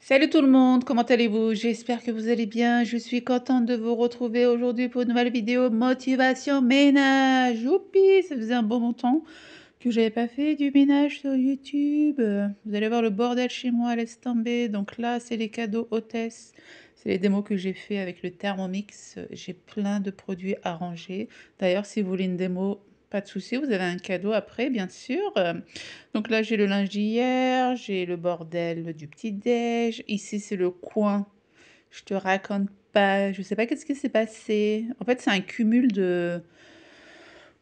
Salut tout le monde, comment allez-vous? J'espère que vous allez bien. Je suis contente de vous retrouver aujourd'hui pour une nouvelle vidéo motivation ménage. Youpi, ça faisait un bon moment que j'avais pas fait du ménage sur YouTube. Vous allez voir le bordel chez moi, laisse tomber. Donc là, c'est les cadeaux hôtesse. C'est les démos que j'ai fait avec le Thermomix. J'ai plein de produits à ranger. D'ailleurs, si vous voulez une démo, pas de souci, vous avez un cadeau après, bien sûr. Donc là, j'ai le linge d'hier, j'ai le bordel du petit-déj. Ici, c'est le coin. Je te raconte pas, je sais pas qu'est-ce qui s'est passé. En fait, c'est un cumul de...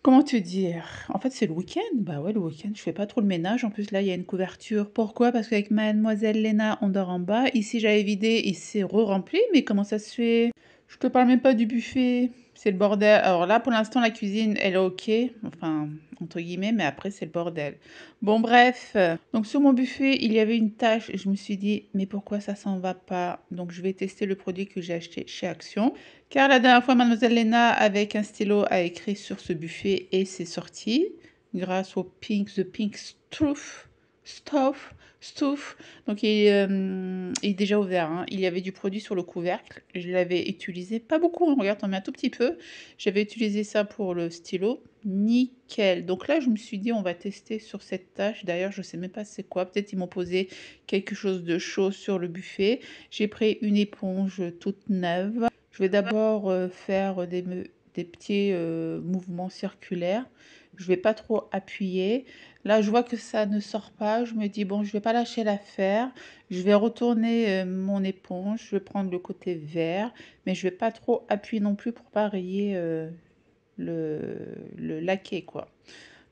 Comment te dire? En fait, c'est le week-end. Bah ouais, le week-end, je fais pas trop le ménage. En plus, là, il y a une couverture. Pourquoi? Parce qu'avec mademoiselle Léna, on dort en bas. Ici, j'avais vidé, il s'est re-rempli. Mais comment ça se fait? Je te parle même pas du buffet. C'est le bordel. Alors là, pour l'instant, la cuisine, elle est OK. Enfin, entre guillemets, mais après, c'est le bordel. Bon, bref. Donc, sur mon buffet, il y avait une tache. Je me suis dit, mais pourquoi ça s'en va pas? Donc, je vais tester le produit que j'ai acheté chez Action. Car la dernière fois, mademoiselle Lena, avec un stylo, a écrit sur ce buffet et c'est sorti. Grâce au The Pink Stuff. Donc, il est déjà ouvert, hein. Il y avait du produit sur le couvercle. Je l'avais utilisé, pas beaucoup, on regarde, on met un tout petit peu. J'avais utilisé ça pour le stylo. Nickel. Donc là, je me suis dit, on va tester sur cette tâche. D'ailleurs, je sais même pas c'est quoi. Peut-être ils m'ont posé quelque chose de chaud sur le buffet. J'ai pris une éponge toute neuve. Je vais d'abord faire des petits mouvements circulaires. Je vais pas trop appuyer. Là, je vois que ça ne sort pas. Je me dis, bon, je vais pas lâcher l'affaire. Je vais retourner mon éponge. Je vais prendre le côté vert. Mais je vais pas trop appuyer non plus pour pas rayer le laquais, quoi.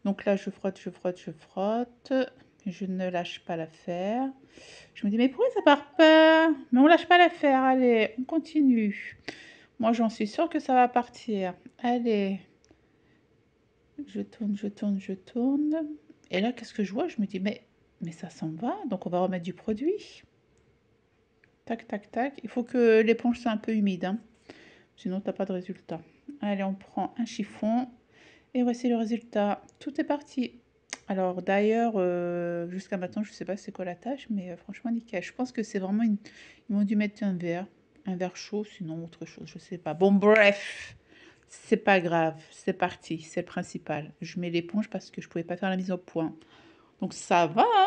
Donc là, je frotte, je frotte, je frotte. Je ne lâche pas l'affaire. Je me dis, mais pourquoi ça part pas? Mais on lâche pas l'affaire. Allez, on continue. Moi, j'en suis sûre que ça va partir. Allez, je tourne, je tourne, je tourne. Et là, qu'est-ce que je vois? Je me dis, mais ça s'en va. Donc, on va remettre du produit. Tac, tac, tac. Il faut que l'éponge soit un peu humide, hein. Sinon, t'as pas de résultat. Allez, on prend un chiffon. Et voici le résultat. Tout est parti. Alors, d'ailleurs, jusqu'à maintenant, je ne sais pas c'est quoi la tâche, mais franchement, nickel. Je pense que c'est vraiment une... Ils m'ont dû mettre un verre chaud, sinon autre chose, je sais pas. Bon, bref. C'est pas grave, c'est parti, c'est le principal. Je mets l'éponge parce que je pouvais pas faire la mise au point. Donc ça va, hein.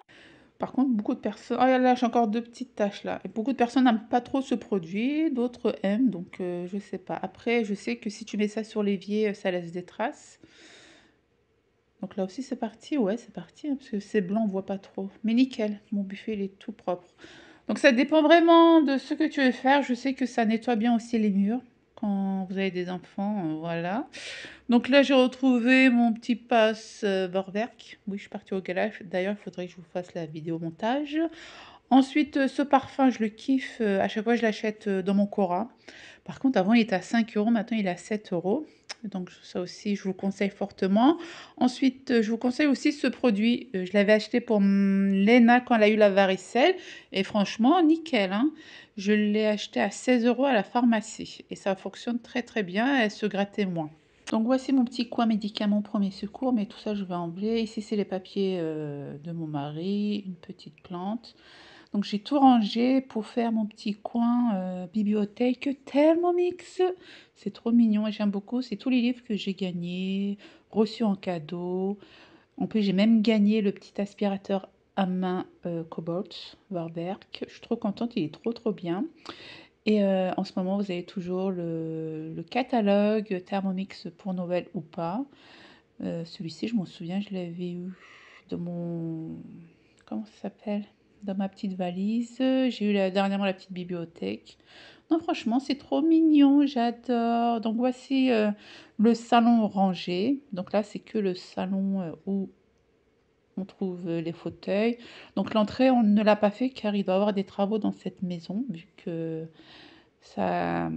Par contre, beaucoup de personnes... Oh là, j'ai encore deux petites taches là. Et beaucoup de personnes n'aiment pas trop ce produit, d'autres aiment, donc je sais pas. Après, je sais que si tu mets ça sur l'évier, ça laisse des traces. Donc là aussi c'est parti, ouais c'est parti, hein, parce que c'est blanc, on voit pas trop. Mais nickel, mon buffet il est tout propre. Donc ça dépend vraiment de ce que tu veux faire. Je sais que ça nettoie bien aussi les murs quand vous avez des enfants, voilà. Donc là, j'ai retrouvé mon petit passe Vorwerk. Oui, je suis partie au galage. D'ailleurs, il faudrait que je vous fasse la vidéo montage. Ensuite, ce parfum, je le kiffe. À chaque fois, je l'achète dans mon Cora. Par contre, avant, il était à 5 euros. Maintenant, il est à 7 euros. Donc, ça aussi, je vous conseille fortement. Ensuite, je vous conseille aussi ce produit. Je l'avais acheté pour Léna quand elle a eu la varicelle. Et franchement, nickel, hein. Je l'ai acheté à 16 euros à la pharmacie. Et ça fonctionne très, très bien. Elle se grattait moins. Donc voici mon petit coin médicaments premier secours, mais tout ça je vais enlever. Ici c'est les papiers de mon mari, une petite plante. Donc j'ai tout rangé pour faire mon petit coin bibliothèque Thermomix. C'est trop mignon et j'aime beaucoup. C'est tous les livres que j'ai gagnés, reçus en cadeau. En plus j'ai même gagné le petit aspirateur à main Cobalt Warberg. Je suis trop contente, il est trop bien. Et en ce moment, vous avez toujours le catalogue Thermomix pour Noël ou pas. Celui-ci, je m'en souviens, je l'avais eu dans mon... Comment ça s'appelle? Dans ma petite valise. J'ai eu dernièrement la petite bibliothèque. Non, franchement, c'est trop mignon, j'adore. Donc voici le salon rangé. Donc là, c'est que le salon où on trouve les fauteuils. Donc l'entrée, on ne l'a pas fait car il doit y avoir des travaux dans cette maison, vu que ça a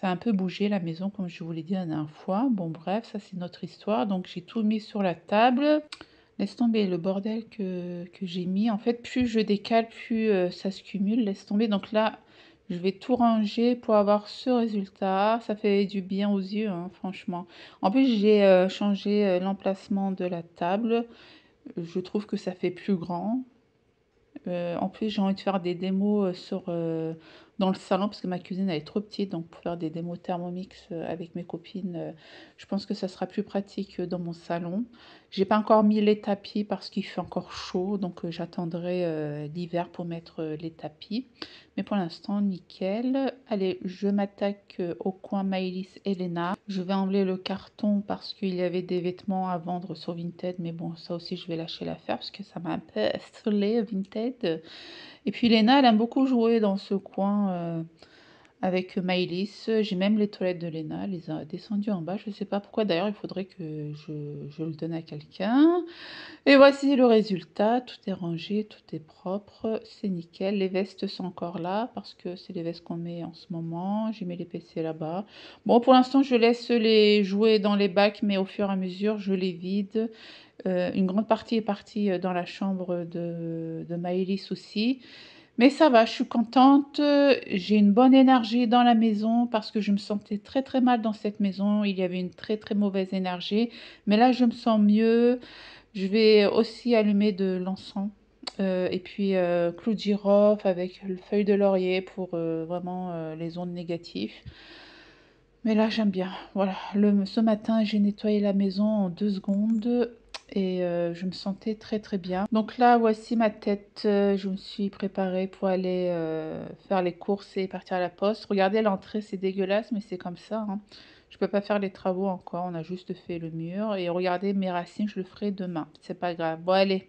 un peu bougé la maison, comme je vous l'ai dit la dernière fois. Bon, bref, ça c'est notre histoire. Donc j'ai tout mis sur la table. Laisse tomber le bordel que j'ai mis. En fait, plus je décale, plus ça se cumule. Laisse tomber. Donc là, je vais tout ranger pour avoir ce résultat. Ça fait du bien aux yeux, hein, franchement. En plus, j'ai changé l'emplacement de la table. Je trouve que ça fait plus grand. En plus, j'ai envie de faire des démos dans le salon parce que ma cuisine elle est trop petite, donc pour faire des démos Thermomix avec mes copines, je pense que ça sera plus pratique dans mon salon. J'ai pas encore mis les tapis parce qu'il fait encore chaud, donc j'attendrai l'hiver pour mettre les tapis. Mais pour l'instant, nickel. Allez, je m'attaque au coin Maëlys Elena. Je vais enlever le carton parce qu'il y avait des vêtements à vendre sur Vinted, mais bon, ça aussi je vais lâcher l'affaire parce que ça m'a un peu saoulé Vinted. Et puis Léna, elle aime beaucoup jouer dans ce coin avec Maëlys. J'ai même les toilettes de Léna, elle les a descendues en bas. Je ne sais pas pourquoi d'ailleurs, il faudrait que je le donne à quelqu'un. Et voici le résultat, tout est rangé, tout est propre, c'est nickel. Les vestes sont encore là parce que c'est les vestes qu'on met en ce moment. J'ai mis les PC là-bas. Bon, pour l'instant, je laisse les jouer dans les bacs, mais au fur et à mesure, je les vide. Une grande partie est partie dans la chambre de Maëlys aussi. Mais ça va, je suis contente. J'ai une bonne énergie dans la maison parce que je me sentais très très mal dans cette maison. Il y avait une très très mauvaise énergie. Mais là, je me sens mieux. Je vais aussi allumer de l'encens. Et puis clou de girofle avec feuille de laurier pour vraiment les ondes négatives. Mais là, j'aime bien. Voilà, ce matin, j'ai nettoyé la maison en 2 secondes et je me sentais très très bien. Donc là, voici ma tête. Je me suis préparée pour aller faire les courses et partir à la poste. Regardez, l'entrée, c'est dégueulasse, mais c'est comme ça, hein. Je peux pas faire les travaux encore. On a juste fait le mur. Et regardez, mes racines, je le ferai demain. C'est pas grave. Bon, allez.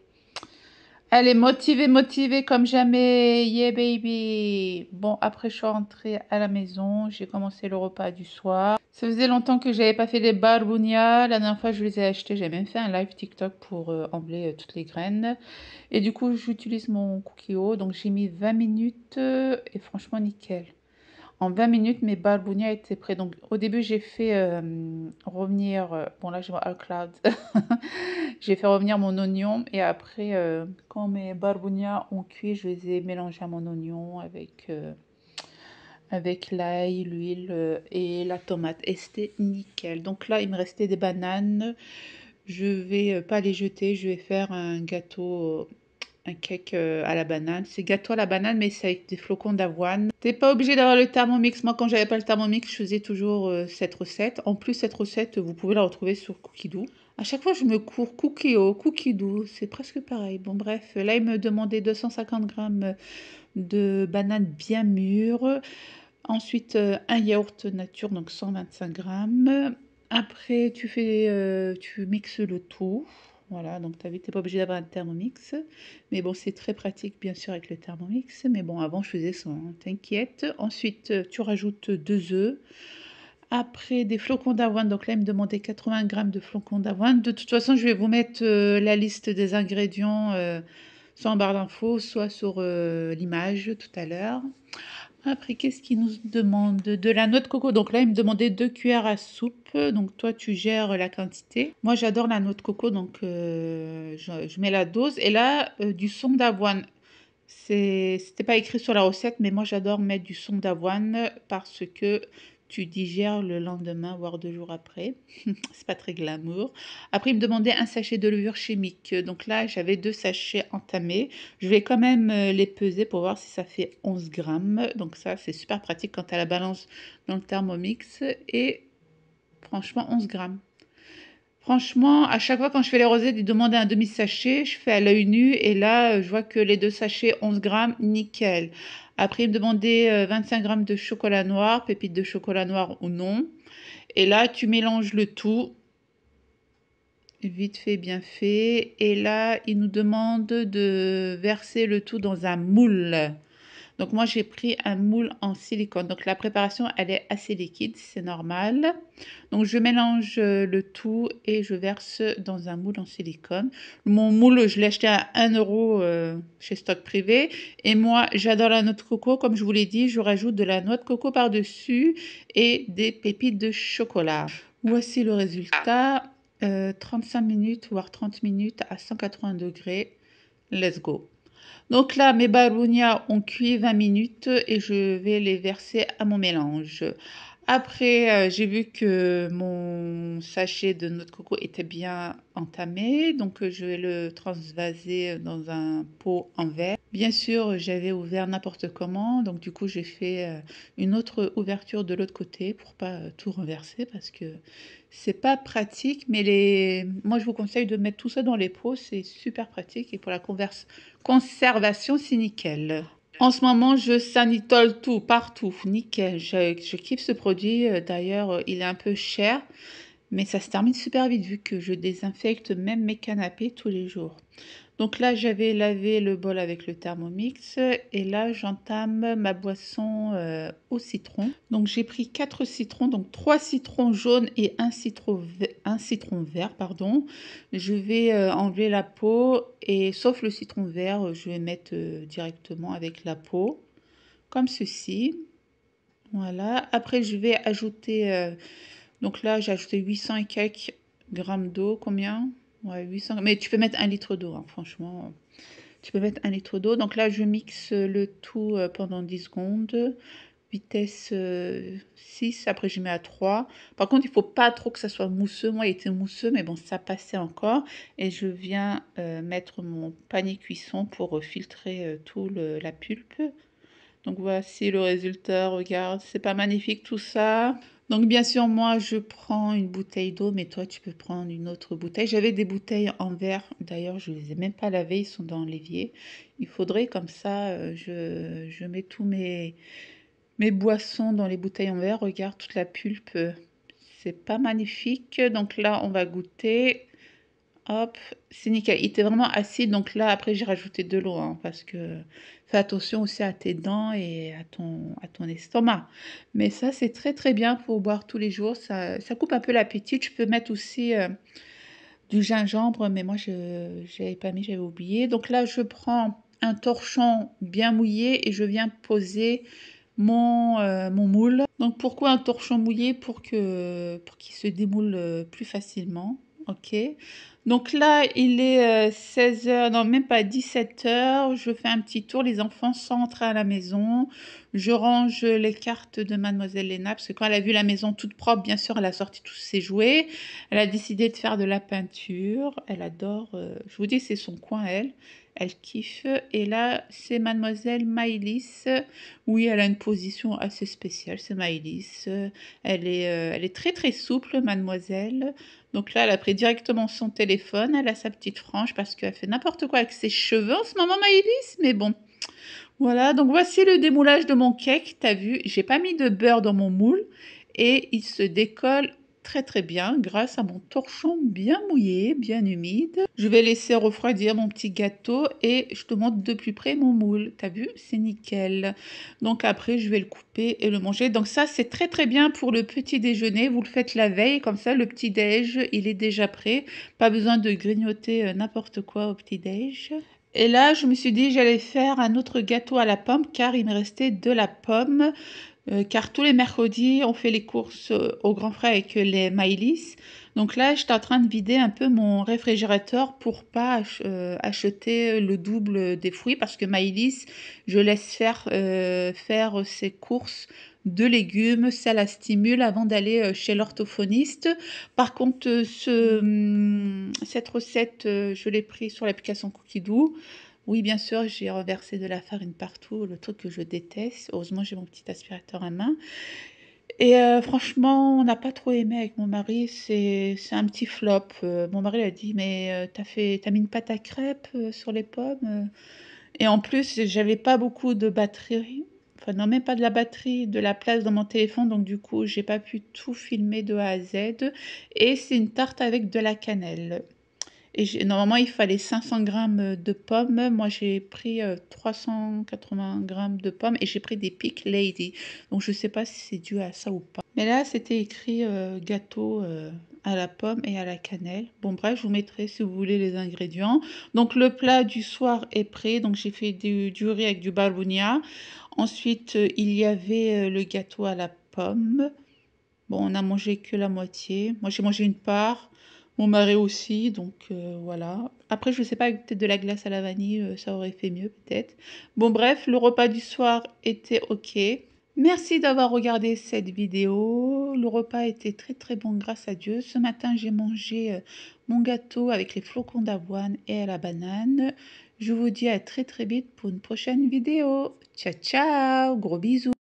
Elle est motivée, motivée comme jamais. Yeah, baby. Bon, après, je suis rentrée à la maison. J'ai commencé le repas du soir. Ça faisait longtemps que j'avais pas fait les barbunia. La dernière fois, je les ai achetés. J'ai même fait un live TikTok pour embler toutes les graines. Et du coup, j'utilise mon Cookio. Donc, j'ai mis 20 minutes et franchement, nickel. En 20 minutes, mes barbunia étaient prêts. Donc, au début, j'ai fait revenir... bon, là, j'ai mon iCloud. J'ai fait revenir mon oignon. Et après, quand mes barbunia ont cuit, je les ai mélangés à mon oignon avec l'ail, l'huile et la tomate. Et c'était nickel. Donc là, il me restait des bananes. Je vais pas les jeter. Je vais faire un gâteau un cake à la banane. C'est gâteau à la banane, mais c'est avec des flocons d'avoine. T'es pas obligé d'avoir le Thermomix. Moi, quand j'avais pas le Thermomix, je faisais toujours cette recette. En plus, cette recette, vous pouvez la retrouver sur Cookidoo. À chaque fois, je me cours Cookio, Cookidoo, c'est presque pareil. Bon, bref, là, il me demandait 250 grammes de bananes bien mûres. Ensuite, un yaourt nature, donc 125 grammes. Après, tu mixes le tout. Voilà, donc tu n'es pas obligé d'avoir un Thermomix. Mais bon, c'est très pratique, bien sûr, avec le Thermomix. Mais bon, avant, je faisais ça, hein, t'inquiète. Ensuite, tu rajoutes 2 œufs. Après, des flocons d'avoine. Donc là, il me demandait 80 grammes de flocons d'avoine. De toute façon, je vais vous mettre la liste des ingrédients, soit en barre d'infos, soit sur l'image tout à l'heure. Après, qu'est-ce qu'il nous demande? De la noix de coco. Donc là, il me demandait 2 cuillères à soupe. Donc toi, tu gères la quantité. Moi, j'adore la noix de coco, donc je mets la dose. Et là, du son d'avoine. C'était pas écrit sur la recette, mais moi, j'adore mettre du son d'avoine parce que tu digères le lendemain, voire 2 jours après. C'est pas très glamour. Après, il me demandait un sachet de levure chimique. Donc là, j'avais 2 sachets entamés. Je vais quand même les peser pour voir si ça fait 11 grammes. Donc ça, c'est super pratique quand tu as la balance dans le Thermomix. Et franchement, 11 grammes. Franchement, à chaque fois quand je fais les rosés, il demande un demi-sachet, je fais à l'œil nu et là, je vois que les 2 sachets, 11 grammes, nickel. Après, il me demandait 25 grammes de chocolat noir, pépites de chocolat noir ou non. Et là, tu mélanges le tout. Vite fait, bien fait. Et là, il nous demande de verser le tout dans un moule. Donc moi, j'ai pris un moule en silicone. Donc la préparation, elle est assez liquide, c'est normal. Donc je mélange le tout et je verse dans un moule en silicone. Mon moule, je l'ai acheté à 1 euro chez Stock Privé. Et moi, j'adore la noix de coco. Comme je vous l'ai dit, je rajoute de la noix de coco par-dessus et des pépites de chocolat. Voici le résultat. 35 minutes, voire 30 minutes à 180 degrés. Let's go. Donc là, mes barounia ont cuit 20 minutes et je vais les verser à mon mélange. Après, j'ai vu que mon sachet de noix de coco était bien entamé, donc je vais le transvaser dans un pot en verre. Bien sûr, j'avais ouvert n'importe comment, donc du coup, j'ai fait, une autre ouverture de l'autre côté pour pas, tout renverser parce que c'est pas pratique, mais moi, je vous conseille de mettre tout ça dans les pots, c'est super pratique et pour la conservation, c'est nickel. En ce moment, je sanitole tout, partout, nickel. Je kiffe ce produit, d'ailleurs, il est un peu cher, mais ça se termine super vite vu que je désinfecte même mes canapés tous les jours. Donc là, j'avais lavé le bol avec le Thermomix et là, j'entame ma boisson au citron. Donc j'ai pris 4 citrons, donc 3 citrons jaunes et un citron vert, pardon. Je vais enlever la peau et sauf le citron vert, je vais mettre directement avec la peau, comme ceci. Voilà. Après, je vais ajouter, donc là, j'ai ajouté 800 et quelques grammes d'eau. Combien? Ouais, 800. Mais tu peux mettre 1 litre d'eau, hein, franchement. Tu peux mettre 1 litre d'eau. Donc là, je mixe le tout pendant 10 secondes. Vitesse 6. Après, je mets à 3. Par contre, il ne faut pas trop que ça soit mousseux. Moi, il était mousseux, mais bon, ça passait encore. Et je viens mettre mon panier cuisson pour filtrer tout la pulpe. Donc voici le résultat, regarde, c'est pas magnifique tout ça. Donc bien sûr, moi je prends une bouteille d'eau, mais toi tu peux prendre une autre bouteille. J'avais des bouteilles en verre, d'ailleurs je les ai même pas lavées, ils sont dans l'évier. Il faudrait comme ça, je mets tous mes boissons dans les bouteilles en verre. Regarde toute la pulpe, c'est pas magnifique. Donc là on va goûter. Hop, c'est nickel. Il était vraiment acide, donc là, après, j'ai rajouté de l'eau, hein, parce que fais attention aussi à tes dents et à ton estomac. Mais ça, c'est très très bien pour boire tous les jours. Ça coupe un peu l'appétit. Tu peux mettre aussi du gingembre, mais moi, je n'avais pas mis, j'avais oublié. Donc là, je prends un torchon bien mouillé et je viens poser mon moule. Donc pourquoi un torchon mouillé? Pour qu'il se démoule plus facilement. Ok. Donc là, il est 16 heures, non même pas 17 heures. Je fais un petit tour. Les enfants sont entrés à la maison. Je range les cartes de Mademoiselle Léna parce que quand elle a vu la maison toute propre, bien sûr, elle a sorti tous ses jouets. Elle a décidé de faire de la peinture. Elle adore. Je vous dis, c'est son coin, elle. Elle kiffe. Et là, c'est Mademoiselle Maïlis. Oui, elle a une position assez spéciale, c'est Maïlis. Elle est très très souple, mademoiselle. Donc là, elle a pris directement son téléphone, elle a sa petite frange parce qu'elle fait n'importe quoi avec ses cheveux en ce moment, Maïlis. Mais bon, voilà. Donc voici le démoulage de mon cake. T'as vu, j'ai pas mis de beurre dans mon moule et il se décolle très très bien grâce à mon torchon bien mouillé, bien humide. Je vais laisser refroidir mon petit gâteau et je te montre de plus près mon moule. T'as vu, c'est nickel. Donc après, je vais le couper et le manger. Donc ça, c'est très très bien pour le petit déjeuner. Vous le faites la veille, comme ça, le petit déj, il est déjà prêt. Pas besoin de grignoter n'importe quoi au petit déj. Et là, je me suis dit, j'allais faire un autre gâteau à la pomme car il me restait de la pomme. Car tous les mercredis, on fait les courses au grand frère avec les Maïlis. Donc là, j'étais en train de vider un peu mon réfrigérateur pour pas acheter le double des fruits parce que Maïlis, je laisse faire ses courses de légumes, ça la stimule avant d'aller chez l'orthophoniste. Par contre, cette recette, je l'ai prise sur l'application Cookidoo. Oui, bien sûr, j'ai renversé de la farine partout, le truc que je déteste. Heureusement, j'ai mon petit aspirateur à main. Et franchement, on n'a pas trop aimé avec mon mari. C'est un petit flop. Mon mari a dit, mais t'as mis une pâte à crêpes sur les pommes. Et en plus, j'avais pas beaucoup de batterie. Enfin, non, même pas de la batterie, de la place dans mon téléphone. Donc, du coup, j'ai pas pu tout filmer de A à Z. Et c'est une tarte avec de la cannelle. Et normalement, il fallait 500 grammes de pommes. Moi, j'ai pris 380 grammes de pommes et j'ai pris des Pick Lady. Donc, je ne sais pas si c'est dû à ça ou pas. Mais là, c'était écrit gâteau à la pomme et à la cannelle. Bon, bref, je vous mettrai si vous voulez les ingrédients. Donc, le plat du soir est prêt. Donc, j'ai fait du riz avec du barbunia. Ensuite, il y avait le gâteau à la pomme. Bon, on a mangé que la moitié. Moi, j'ai mangé une part. Mon mari aussi, donc voilà. Après, je ne sais pas, avec peut-être de la glace à la vanille, ça aurait fait mieux peut-être. Bon, bref, le repas du soir était OK. Merci d'avoir regardé cette vidéo. Le repas était très très bon, grâce à Dieu. Ce matin, j'ai mangé mon gâteau avec les flocons d'avoine et à la banane. Je vous dis à très très vite pour une prochaine vidéo. Ciao ciao, gros bisous.